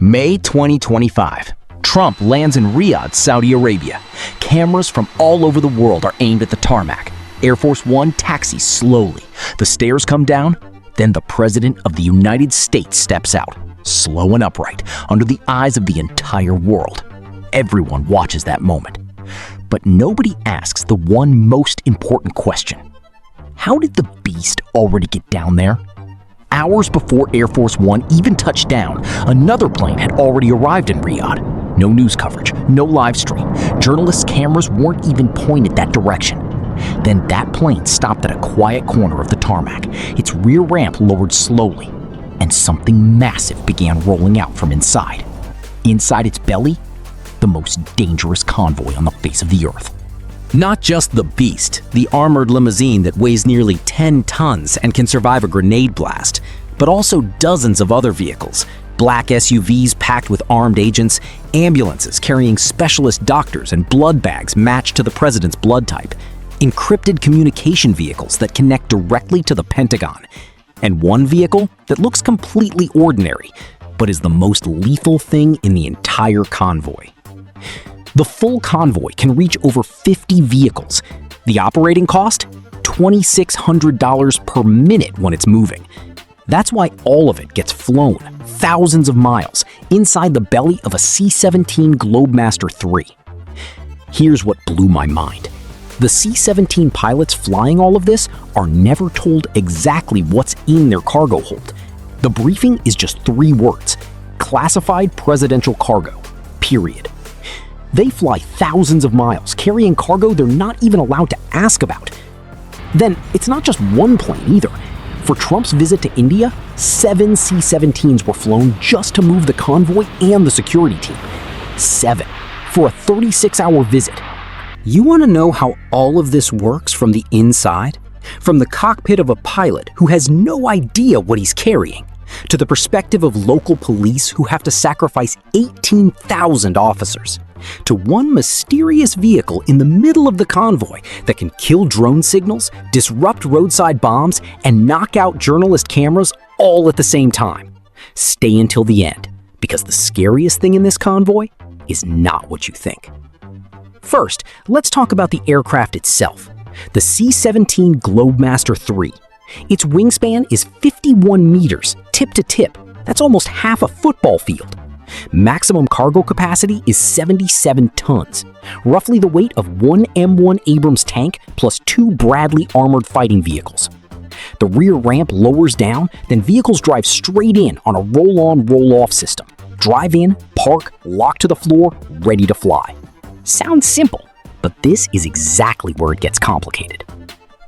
May 2025. Trump lands in Riyadh, Saudi Arabia. Cameras from all over the world are aimed at the tarmac. Air Force One taxis slowly. The stairs come down, then the President of the United States steps out, slow and upright, under the eyes of the entire world. Everyone watches that moment. But nobody asks the one most important question. How did the beast already get down there? Hours before Air Force One even touched down, another plane had already arrived in Riyadh. No news coverage, no live stream. Journalists' cameras weren't even pointed that direction. Then that plane stopped at a quiet corner of the tarmac. Its rear ramp lowered slowly, and something massive began rolling out from inside. Inside its belly, the most dangerous convoy on the face of the earth. Not just the Beast, the armored limousine that weighs nearly 10 tons and can survive a grenade blast, but also dozens of other vehicles. Black SUVs packed with armed agents, ambulances carrying specialist doctors and blood bags matched to the president's blood type, encrypted communication vehicles that connect directly to the Pentagon, and one vehicle that looks completely ordinary, but is the most lethal thing in the entire convoy. The full convoy can reach over 50 vehicles. The operating cost? $2,600 per minute when it's moving. That's why all of it gets flown, thousands of miles, inside the belly of a C-17 Globemaster III. Here's what blew my mind. The C-17 pilots flying all of this are never told exactly what's in their cargo hold. The briefing is just 3 words: classified presidential cargo, period. They fly thousands of miles, carrying cargo they're not even allowed to ask about. Then, it's not just one plane either. For Trump's visit to India, 7 C-17s were flown just to move the convoy and the security team. 7, for a 36-hour visit. You want to know how all of this works from the inside? From the cockpit of a pilot who has no idea what he's carrying, to the perspective of local police who have to sacrifice 18,000 officers, to one mysterious vehicle in the middle of the convoy that can kill drone signals, disrupt roadside bombs, and knock out journalist cameras all at the same time. Stay until the end, because the scariest thing in this convoy is not what you think. First, let's talk about the aircraft itself, the C-17 Globemaster III. Its wingspan is 51 meters, tip to tip. That's almost half a football field. Maximum cargo capacity is 77 tons, roughly the weight of one M1 Abrams tank plus 2 Bradley armored fighting vehicles. The rear ramp lowers down, then vehicles drive straight in on a roll-on, roll-off system. Drive in, park, lock to the floor, ready to fly. Sounds simple, but this is exactly where it gets complicated.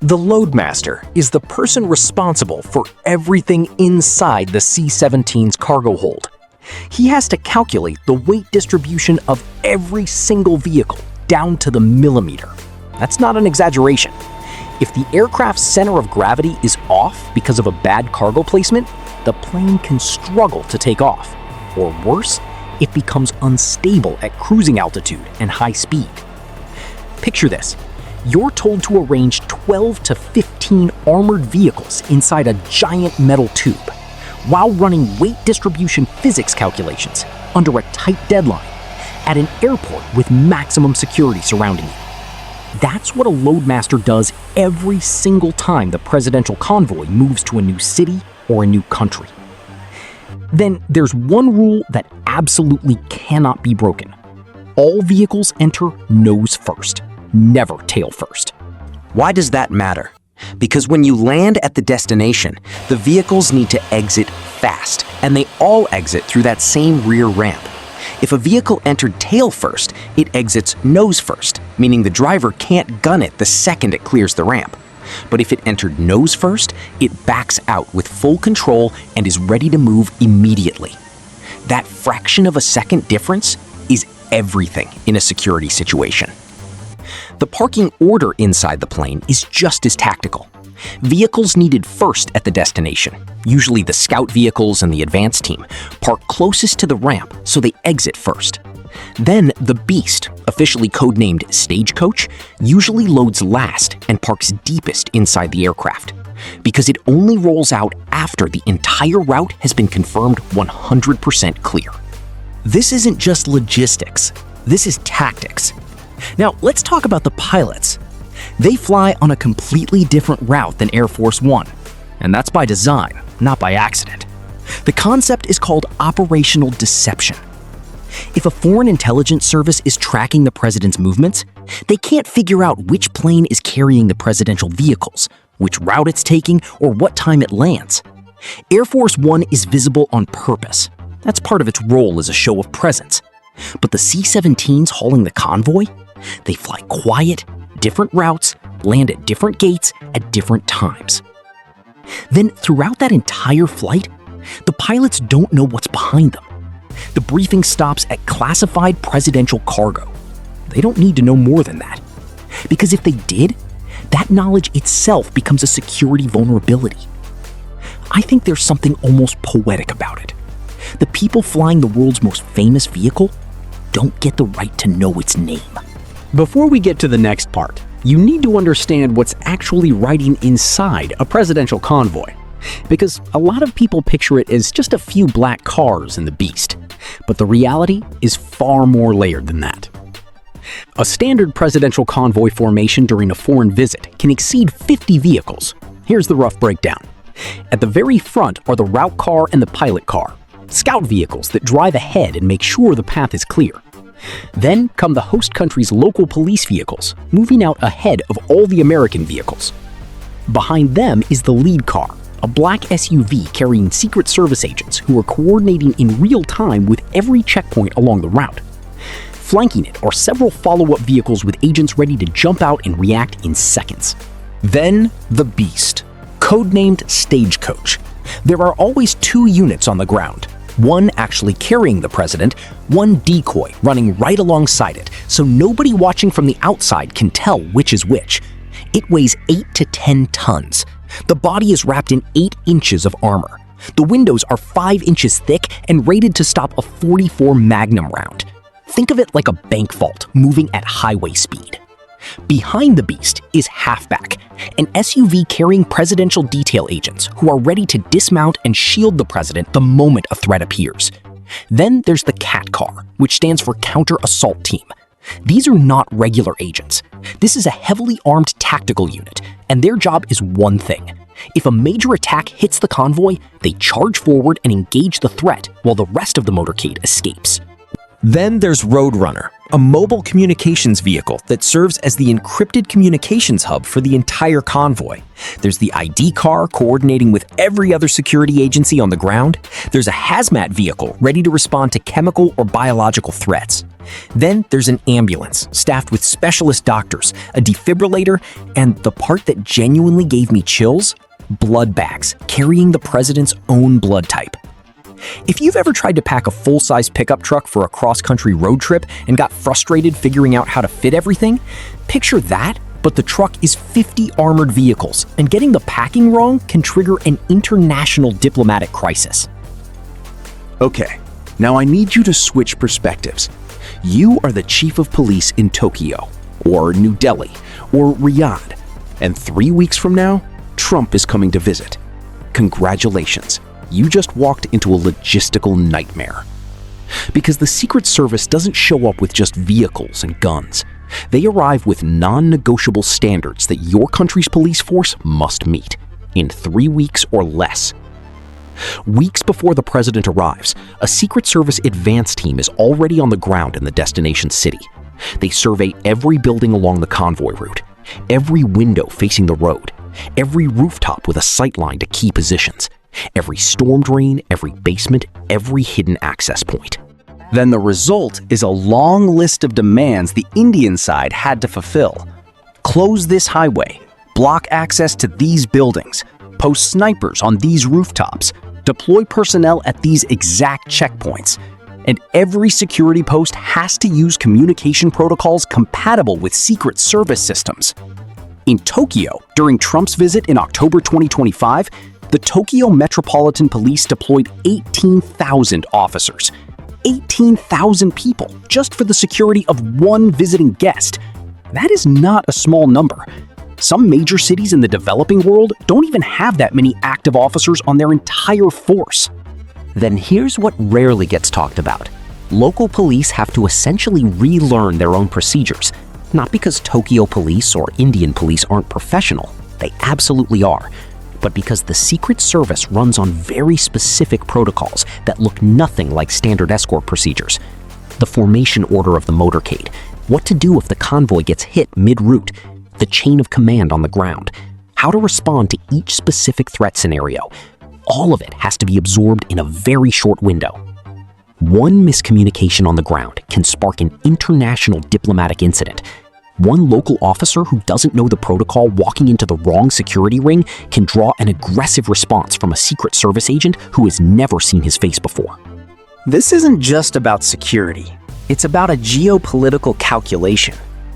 The loadmaster is the person responsible for everything inside the C-17's cargo hold. He has to calculate the weight distribution of every single vehicle down to the millimeter. That's not an exaggeration. If the aircraft's center of gravity is off because of a bad cargo placement, the plane can struggle to take off. Or worse, it becomes unstable at cruising altitude and high speed. Picture this. You're told to arrange 12 to 15 armored vehicles inside a giant metal tube, while running weight distribution physics calculations under a tight deadline at an airport with maximum security surrounding you. That's what a loadmaster does every single time the presidential convoy moves to a new city or a new country. Then there's one rule that absolutely cannot be broken. All vehicles enter nose first, never tail first. Why does that matter? Because when you land at the destination, the vehicles need to exit fast, and they all exit through that same rear ramp. If a vehicle entered tail first, it exits nose first, meaning the driver can't gun it the second it clears the ramp. But if it entered nose first, it backs out with full control and is ready to move immediately. That fraction of a second difference is everything in a security situation. The parking order inside the plane is just as tactical. Vehicles needed first at the destination, usually the scout vehicles and the advance team, park closest to the ramp so they exit first. Then the Beast, officially codenamed Stagecoach, usually loads last and parks deepest inside the aircraft, because it only rolls out after the entire route has been confirmed 100% clear. This isn't just logistics, this is tactics. Now, let's talk about the pilots. They fly on a completely different route than Air Force One, and that's by design, not by accident. The concept is called operational deception. If a foreign intelligence service is tracking the president's movements, they can't figure out which plane is carrying the presidential vehicles, which route it's taking, or what time it lands. Air Force One is visible on purpose. That's part of its role as a show of presence. But the C-17s hauling the convoy? They fly quiet, different routes, land at different gates at different times. Then, throughout that entire flight, the pilots don't know what's behind them. The briefing stops at classified presidential cargo. They don't need to know more than that. Because if they did, that knowledge itself becomes a security vulnerability. I think there's something almost poetic about it. The people flying the world's most famous vehicle don't get the right to know its name. Before we get to the next part, you need to understand what's actually riding inside a presidential convoy. Because a lot of people picture it as just a few black cars in the beast. But the reality is far more layered than that. A standard presidential convoy formation during a foreign visit can exceed 50 vehicles. Here's the rough breakdown. At the very front are the route car and the pilot car, scout vehicles that drive ahead and make sure the path is clear. Then come the host country's local police vehicles, moving out ahead of all the American vehicles. Behind them is the lead car, a black SUV carrying Secret Service agents who are coordinating in real time with every checkpoint along the route. Flanking it are several follow-up vehicles with agents ready to jump out and react in seconds. Then, the Beast, codenamed Stagecoach. There are always two units on the ground, one actually carrying the president, one decoy running right alongside it, so nobody watching from the outside can tell which is which. It weighs 8 to 10 tons. The body is wrapped in 8 inches of armor. The windows are 5 inches thick and rated to stop a .44 Magnum round. Think of it like a bank vault moving at highway speed. Behind the Beast is Halfback, an SUV carrying presidential detail agents who are ready to dismount and shield the president the moment a threat appears. Then there's the Cat Car, which stands for Counter Assault Team. These are not regular agents. This is a heavily armed tactical unit, and their job is one thing. If a major attack hits the convoy, they charge forward and engage the threat while the rest of the motorcade escapes. Then there's Roadrunner, a mobile communications vehicle that serves as the encrypted communications hub for the entire convoy. There's the ID car coordinating with every other security agency on the ground. There's a hazmat vehicle ready to respond to chemical or biological threats. Then there's an ambulance staffed with specialist doctors, a defibrillator, and the part that genuinely gave me chills, blood bags carrying the president's own blood type. If you've ever tried to pack a full-size pickup truck for a cross-country road trip and got frustrated figuring out how to fit everything, picture that, but the truck is 50 armored vehicles, and getting the packing wrong can trigger an international diplomatic crisis. Okay, now I need you to switch perspectives. You are the chief of police in Tokyo, or New Delhi, or Riyadh, and 3 weeks from now, Trump is coming to visit. Congratulations. You just walked into a logistical nightmare. Because the Secret Service doesn't show up with just vehicles and guns. They arrive with non-negotiable standards that your country's police force must meet in 3 weeks or less. Weeks before the president arrives, a Secret Service advance team is already on the ground in the destination city. They survey every building along the convoy route, every window facing the road, every rooftop with a sightline to key positions, every storm drain, every basement, every hidden access point. Then the result is a long list of demands the Indian side had to fulfill. Close this highway, block access to these buildings, post snipers on these rooftops, deploy personnel at these exact checkpoints, and every security post has to use communication protocols compatible with Secret Service systems. In Tokyo, during Trump's visit in October 2025, the Tokyo Metropolitan Police deployed 18,000 officers. 18,000 people just for the security of one visiting guest. That is not a small number. Some major cities in the developing world don't even have that many active officers on their entire force. Then here's what rarely gets talked about: local police have to essentially relearn their own procedures, not because Tokyo police or Indian police aren't professional, they absolutely are, but because the Secret Service runs on very specific protocols that look nothing like standard escort procedures. The formation order of the motorcade, what to do if the convoy gets hit mid-route, the chain of command on the ground, how to respond to each specific threat scenario. All of it has to be absorbed in a very short window. One miscommunication on the ground can spark an international diplomatic incident. One local officer who doesn't know the protocol walking into the wrong security ring can draw an aggressive response from a Secret Service agent who has never seen his face before. This isn't just about security. It's about a geopolitical calculation.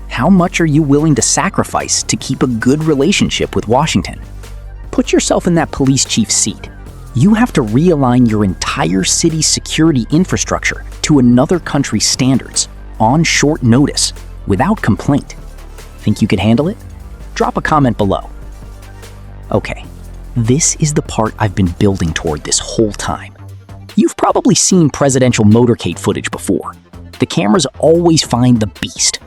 How much are you willing to sacrifice to keep a good relationship with Washington? Put yourself in that police chief's seat. You have to realign your entire city's security infrastructure to another country's standards on short notice, without complaint. Think you could handle it? Drop a comment below. Okay, this is the part I've been building toward this whole time. You've probably seen presidential motorcade footage before. The cameras always find the beast.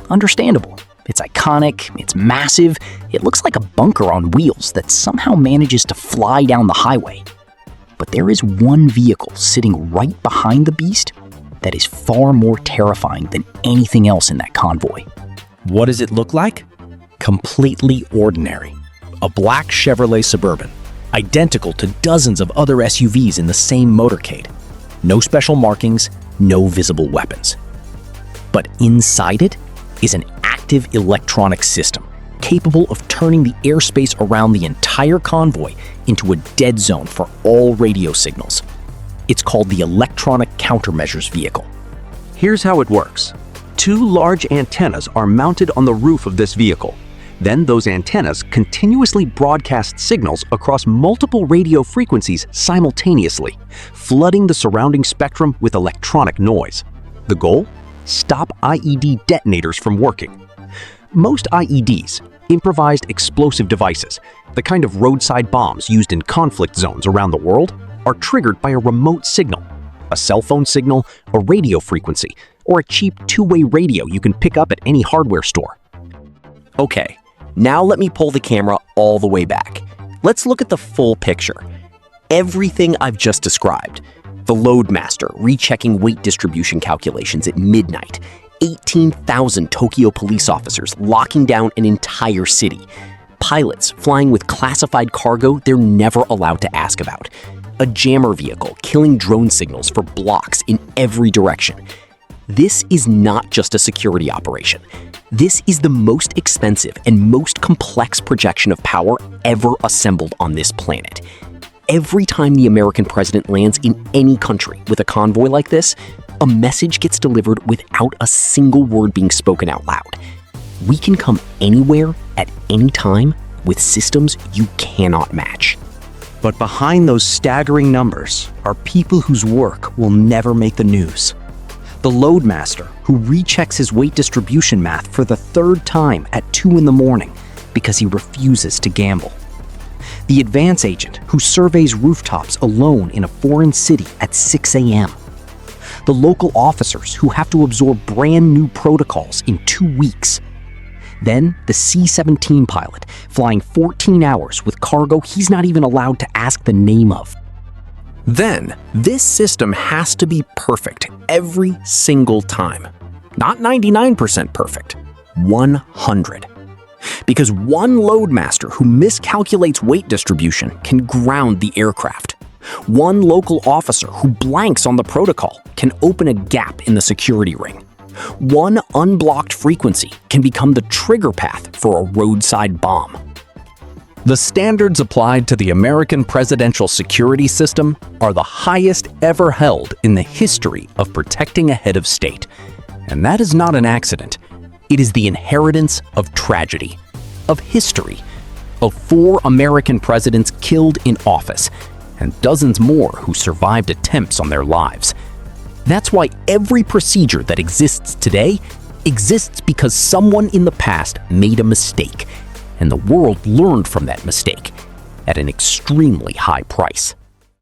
Understandable. It's iconic, it's massive, it looks like a bunker on wheels that somehow manages to fly down the highway. But there is one vehicle sitting right behind the beast that is far more terrifying than anything else in that convoy. What does it look like? Completely ordinary. A black Chevrolet Suburban, identical to dozens of other SUVs in the same motorcade. No special markings, no visible weapons. But inside it is an active electronic system capable of turning the airspace around the entire convoy into a dead zone for all radio signals. It's called the Electronic Countermeasures Vehicle. Here's how it works. Two large antennas are mounted on the roof of this vehicle. Then those antennas continuously broadcast signals across multiple radio frequencies simultaneously, flooding the surrounding spectrum with electronic noise. The goal? Stop IED detonators from working. Most IEDs, improvised explosive devices, the kind of roadside bombs used in conflict zones around the world, are triggered by a remote signal, a cell phone signal, a radio frequency, or a cheap two-way radio you can pick up at any hardware store. Okay, now let me pull the camera all the way back. Let's look at the full picture. Everything I've just described. The loadmaster rechecking weight distribution calculations at midnight. 18,000 Tokyo police officers locking down an entire city. Pilots flying with classified cargo they're never allowed to ask about. A jammer vehicle killing drone signals for blocks in every direction. This is not just a security operation. This is the most expensive and most complex projection of power ever assembled on this planet. Every time the American president lands in any country with a convoy like this, a message gets delivered without a single word being spoken out loud. We can come anywhere at any time with systems you cannot match. But behind those staggering numbers are people whose work will never make the news. The loadmaster who rechecks his weight distribution math for the third time at 2 in the morning because he refuses to gamble. The advance agent who surveys rooftops alone in a foreign city at 6 a.m. The local officers who have to absorb brand new protocols in 2 weeks. Then the C-17 pilot flying 14 hours with cargo he's not even allowed to ask the name of. Then, this system has to be perfect every single time. Not 99% perfect, 100. Because one loadmaster who miscalculates weight distribution can ground the aircraft. One local officer who blanks on the protocol can open a gap in the security ring. One unblocked frequency can become the trigger path for a roadside bomb. The standards applied to the American presidential security system are the highest ever held in the history of protecting a head of state. And that is not an accident. It is the inheritance of tragedy, of history, of 4 American presidents killed in office, and dozens more who survived attempts on their lives. That's why every procedure that exists today exists because someone in the past made a mistake, and the world learned from that mistake at an extremely high price.